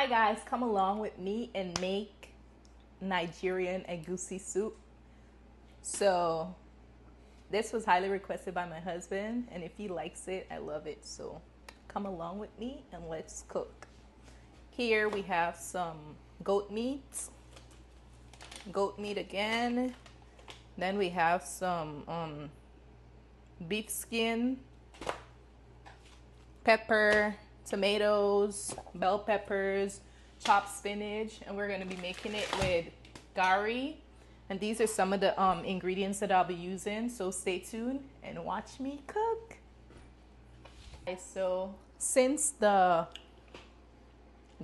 Hi guys, come along with me and make Nigerian Egusi soup. So this was highly requested by my husband, and if he likes it, I love it. So come along with me and let's cook. Here we have some goat meat again. Then we have some beef skin, pepper, tomatoes, bell peppers, chopped spinach, and we're going to be making it with gari. And these are some of the ingredients that I'll be using, so stay tuned and watch me cook. Okay, so since the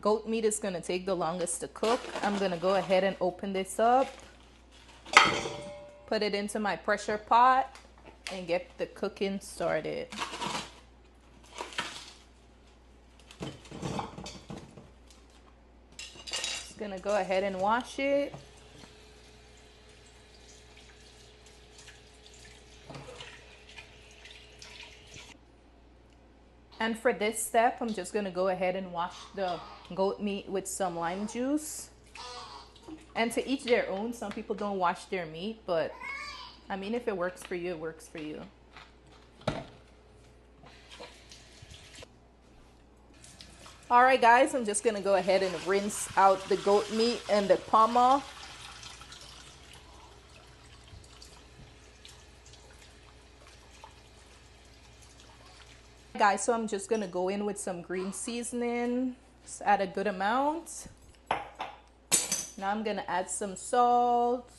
goat meat is going to take the longest to cook, I'm going to go ahead and open this up, put it into my pressure pot, and get the cooking started. Gonna go ahead and wash it. And for this step, I'm just gonna go ahead and wash the goat meat with some lime juice. And to each their own, some people don't wash their meat, but I mean, if it works for you, it works for you. All right, guys, I'm just gonna go ahead and rinse out the goat meat and the pomo. Guys, so I'm just gonna go in with some green seasoning. Just add a good amount. Now I'm gonna add some salt,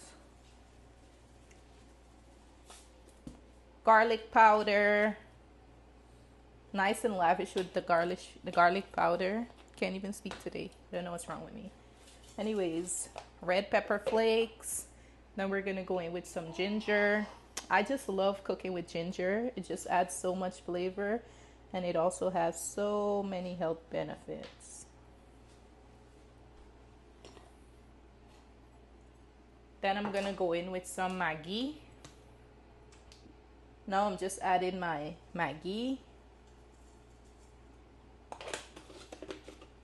garlic powder. Nice and lavish with the garlic powder. Can't even speak today. Don't know what's wrong with me. Anyways, red pepper flakes. Then we're gonna go in with some ginger. I just love cooking with ginger. It just adds so much flavor, and it also has so many health benefits. Then I'm gonna go in with some Maggi. Now I'm just adding my Maggi.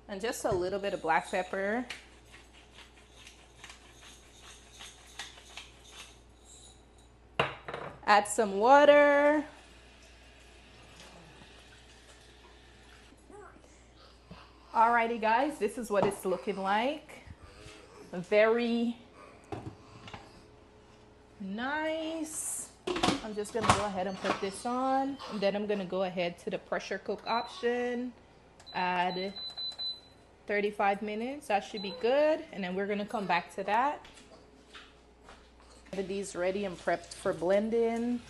And just a little bit of black pepper. Add some water. Alrighty guys, this is what it's looking like. Very nice. I'm just gonna go ahead and put this on, and then I'm gonna go ahead to the pressure cook option. Add 35 minutes, that should be good, and then we're gonna come back to that. Have these ready and prepped for blending.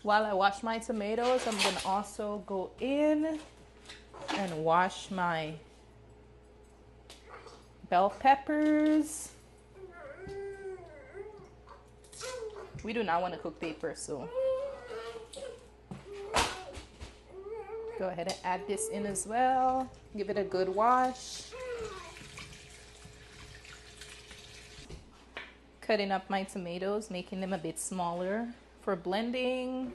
While I wash my tomatoes, I'm gonna also go in and wash my bell peppers. We do not want to cook paper, so go ahead and add this in as well. Give it a good wash. Cutting up my tomatoes, making them a bit smaller for blending.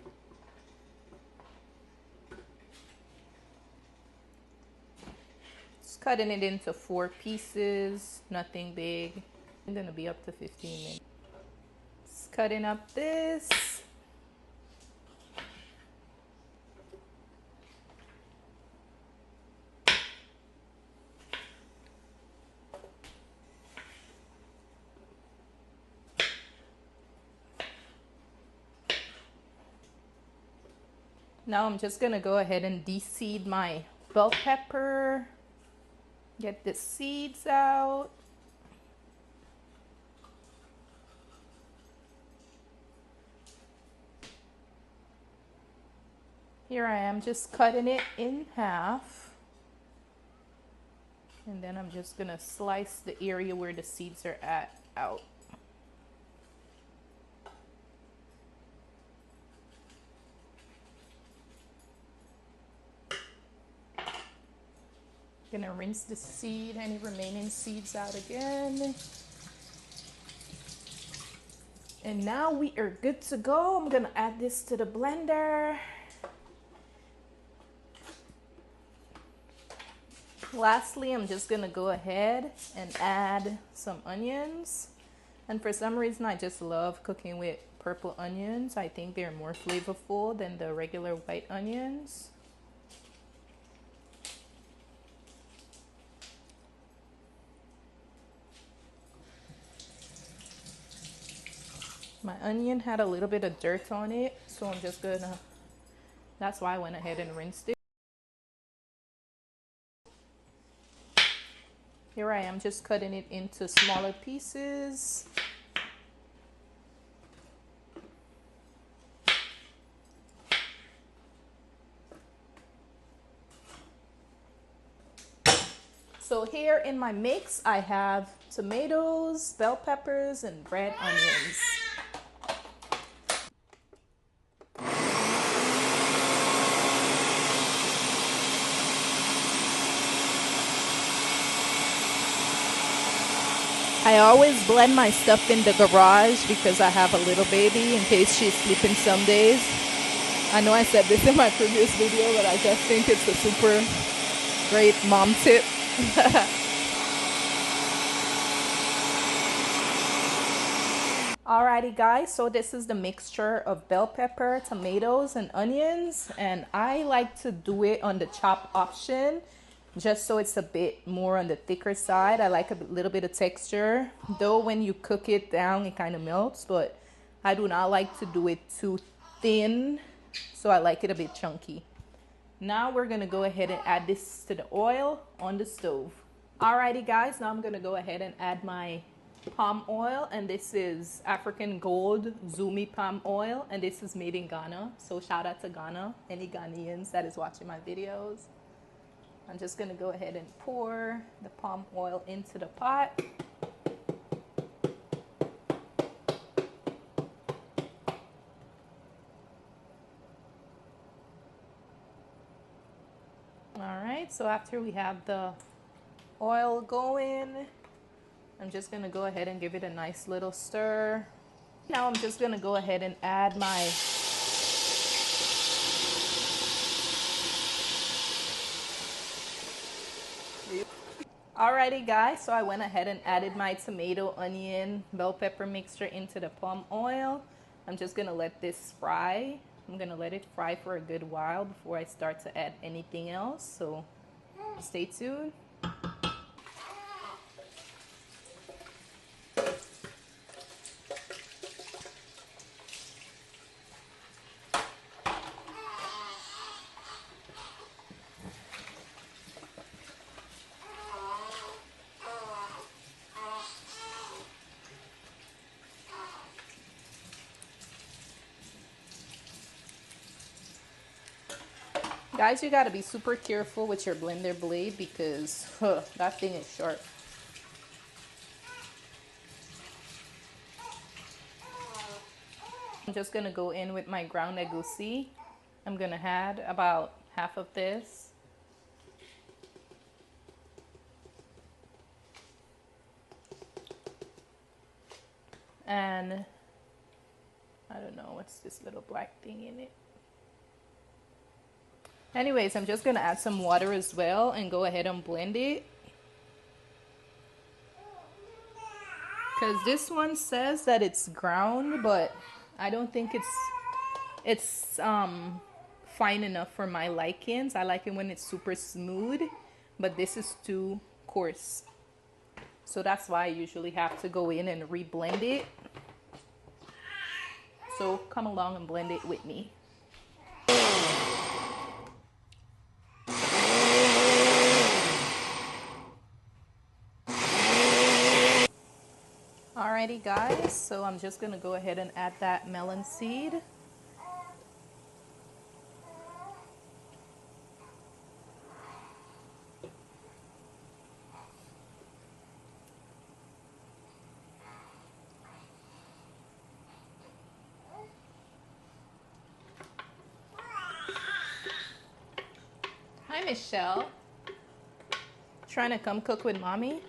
Just cutting it into 4 pieces, nothing big. I'm gonna be up to 15 minutes. Just cutting up this. Now I'm just gonna go ahead and de-seed my bell pepper. Get the seeds out. Here I am just cutting it in half. And then I'm just gonna slice the area where the seeds are at out. Gonna rinse the seed, any remaining seeds out again. And now we are good to go. I'm gonna add this to the blender. Lastly, I'm just gonna go ahead and add some onions. And for some reason, I just love cooking with purple onions. I think they're more flavorful than the regular white onions. My onion had a little bit of dirt on it, so I'm just gonna, that's why I went ahead and rinsed it. Here I am just cutting it into smaller pieces. So here in my mix, I have tomatoes, bell peppers, and red onions. I always blend my stuff in the garage because I have a little baby in case she's sleeping some days. I know I said this in my previous video, but I just think it's a super great mom tip. Alrighty guys, so this is the mixture of bell pepper, tomatoes, and onions, and I like to do it on the chop option just so it's a bit more on the thicker side. I like a little bit of texture, though when you cook it down it kind of melts, but I do not like to do it too thin, so I like it a bit chunky. Now we're gonna go ahead and add this to the oil on the stove. Alrighty guys, now I'm gonna go ahead and add my palm oil, and this is African Gold Zumi palm oil, and this is made in Ghana, so shout out to Ghana, any Ghanaians that is watching my videos. I'm just gonna go ahead and pour the palm oil into the pot. Alright, so after we have the oil going, I'm just gonna go ahead and give it a nice little stir. Now I'm just gonna go ahead and add my Alrighty guys, so I went ahead and added my tomato, onion, bell pepper mixture into the palm oil. I'm just gonna let this fry. I'm gonna let it fry for a good while before I start to add anything else, so stay tuned. Guys, you gotta be super careful with your blender blade because that thing is sharp. I'm just gonna go in with my ground egusi. I'm gonna add about half of this. And I don't know, what's this little black thing in it? Anyways, I'm just gonna add some water as well and go ahead and blend it. Because this one says that it's ground, but I don't think it's fine enough for my likings. I like it when it's super smooth, but this is too coarse. So that's why I usually have to go in and re-blend it. So come along and blend it with me. Alrighty guys, so I'm just gonna go ahead and add that melon seed. Hi Michelle. Trying to come cook with mommy?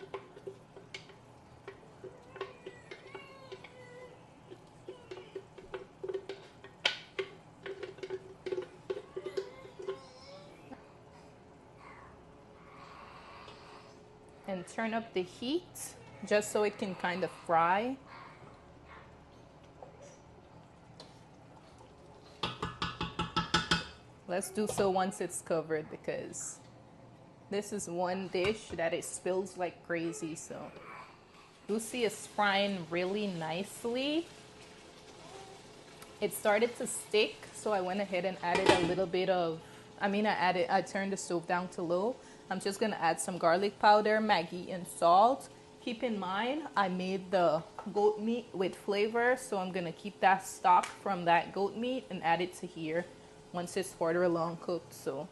and turn up the heat just so it can kind of fry. Let's do so once it's covered, because this is one dish that it spills like crazy. So Egusi is frying really nicely. It started to stick, so I went ahead and added a little bit of, I turned the stove down to low. I'm just gonna add some garlic powder, Maggi, and salt. Keep in mind, I made the goat meat with flavor, so I'm gonna keep that stock from that goat meat and add it to here once it's further along cooked. So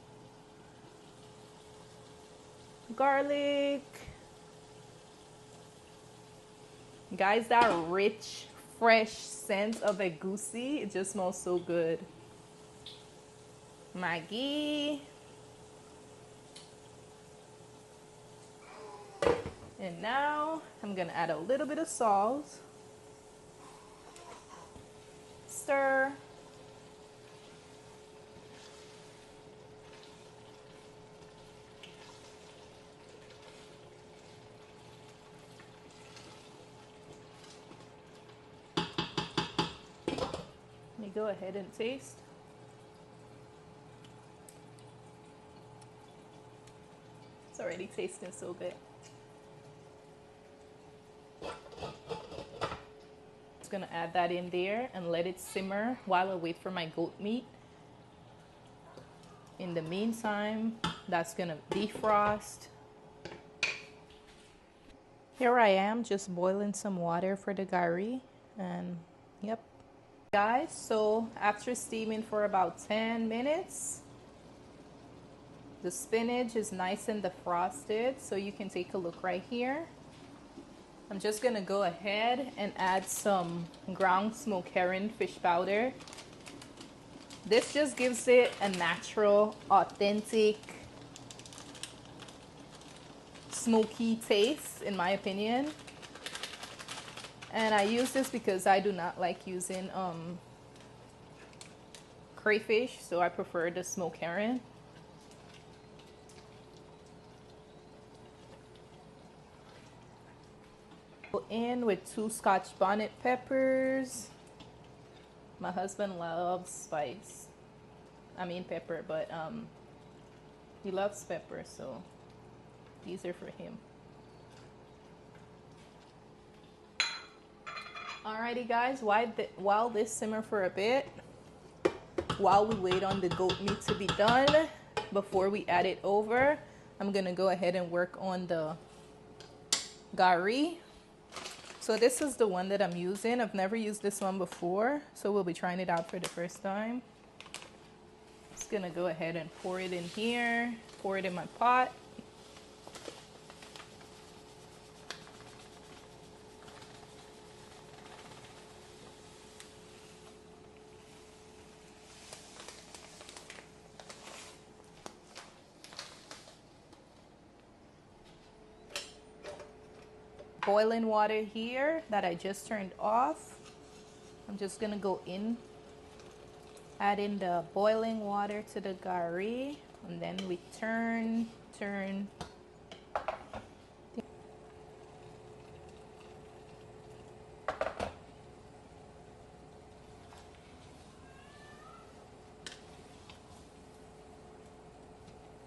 garlic. Guys, that rich, fresh scent of egusi, it just smells so good. Maggi. And now I'm gonna add a little bit of salt. Stir. Let me go ahead and taste. It's already tasting so good. Just gonna add that in there and let it simmer while I wait for my goat meat. In the meantime, that's gonna defrost. Here I am just boiling some water for the gari, and yep. Guys, so after steaming for about 10 minutes, the spinach is nice and defrosted, so you can take a look right here. I'm just gonna go ahead and add some ground smoked herring fish powder. This just gives it a natural, authentic, smoky taste, in my opinion. And I use this because I do not like using crayfish, so I prefer the smoked herring. Go in with 2 Scotch bonnet peppers. My husband loves spice. Pepper, but he loves pepper, so these are for him. Alrighty guys, while this simmer for a bit, while we wait on the goat meat to be done, before we add it over, I'm gonna go ahead and work on the gari. So this is the one that I'm using. I've never used this one before, so we'll be trying it out for the first time. Just gonna go ahead and pour it in here, pour it in my pot. Boiling water here that I just turned off. I'm just gonna go in, add in the boiling water to the gari, and then we turn.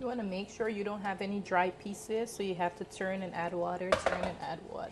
You want to make sure you don't have any dry pieces, so you have to turn and add water, turn and add water.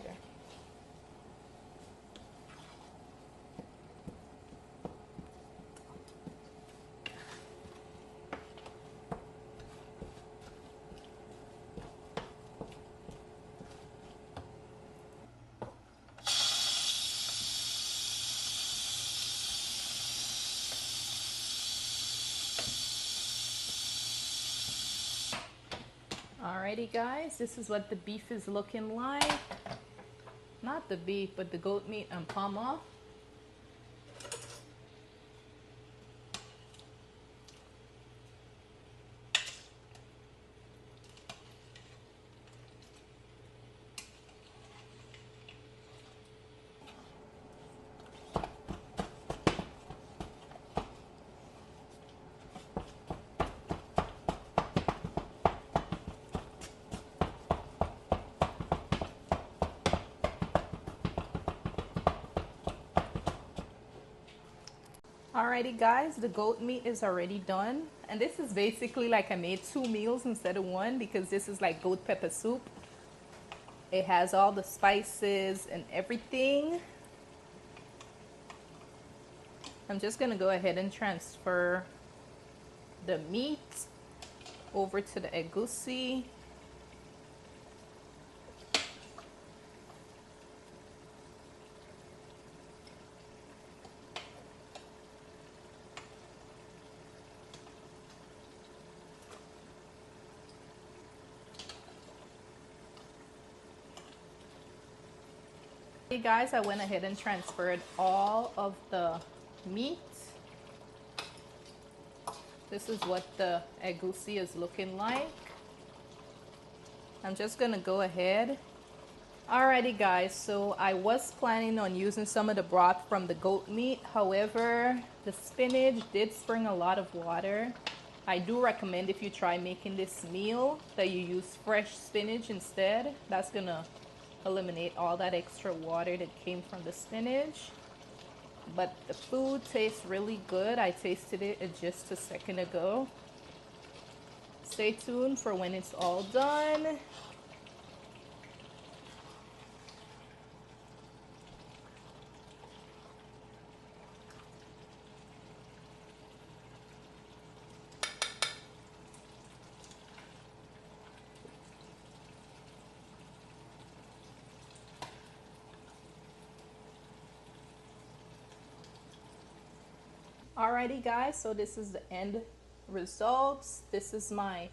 Alrighty guys, this is what the beef is looking like. Not the beef, but the goat meat and pama. Alrighty guys, the goat meat is already done. And this is basically like I made 2 meals instead of 1 because this is like goat pepper soup. It has all the spices and everything. I'm just gonna go ahead and transfer the meat over to the egusi. Hey guys, I went ahead and transferred all of the meat. This is what the egusi is looking like. I'm just gonna go ahead. Alrighty guys, so I was planning on using some of the broth from the goat meat. However, the spinach did spring a lot of water. I do recommend if you try making this meal that you use fresh spinach instead. That's gonna eliminate all that extra water that came from the spinach. But the food tastes really good. I tasted it just a second ago. Stay tuned for when it's all done. Alrighty guys, so this is the end results. This is my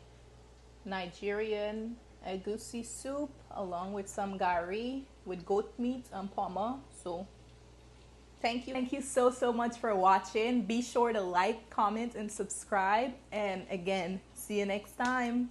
Nigerian Egusi soup along with some gari with goat meat and poma. So thank you so much for watching. Be sure to like, comment, and subscribe. And again, see you next time.